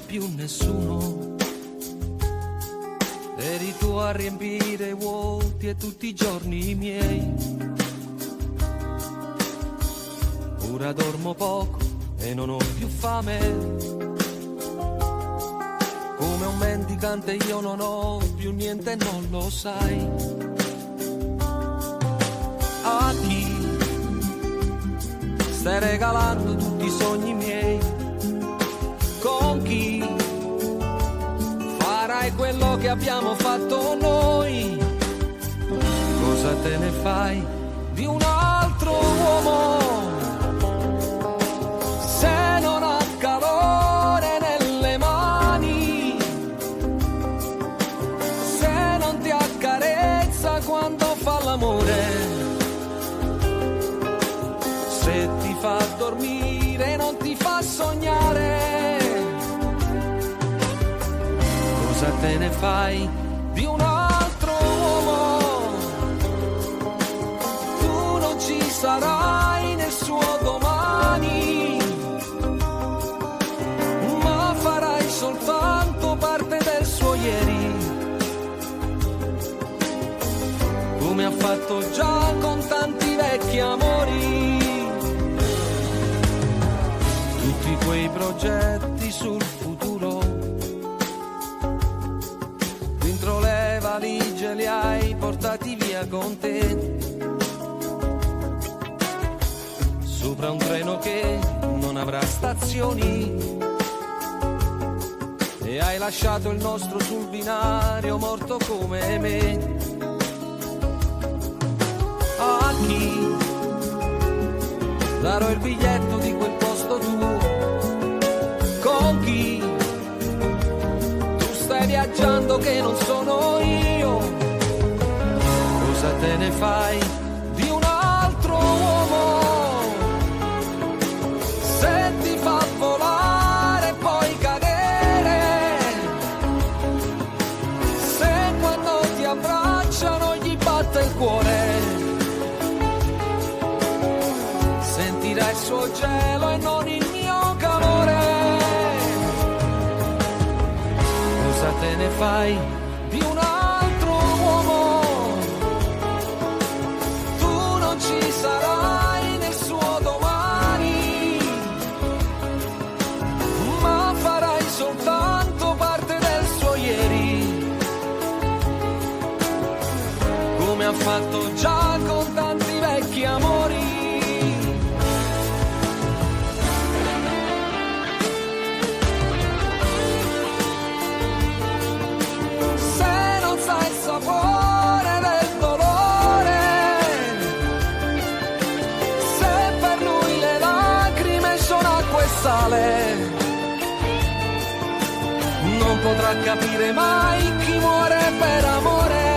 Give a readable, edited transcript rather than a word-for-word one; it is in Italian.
più nessuno. Eri tu a riempire i vuoti e tutti i giorni miei. Ora dormo poco e non ho più fame. Come un mendicante io non ho più niente e non lo sai. A chi stai regalando tutti i sogni miei? Con chi farai quello che abbiamo fatto noi? Cosa te ne fai di un altro uomo se non ha calore nelle mani, se non ti accarezza quando fa l'amore, se ti fa dormire non ti fa sognare? Cosa te ne fai di un altro uomo? Tu non ci sarai nel suo domani, ma farai soltanto parte del suo ieri, come ha fatto già con tanti vecchi amori. Tutti quei progetti sul futuro dentro le valigie li hai portati via con te, sopra un treno che non avrà stazioni, e hai lasciato il nostro sul binario morto come me. A chi darò il biglietto di quel posto tuo? Con chi tu stai viaggiando che non sono io? Cosa te ne fai di un altro uomo se ti fa volare e poi cadere, se quando ti abbracciano gli batte il cuore, sentirai il suo gelo e non il mio calore? Cosa te ne fai di un altro uomo? Tu non ci sarai nel suo domani, ma farai soltanto parte del suo ieri, come ha fatto già con tanti vecchi amori. Sapore del dolore, se per lui le lacrime sono acqua e sale, non potrà capire mai chi muore per amore.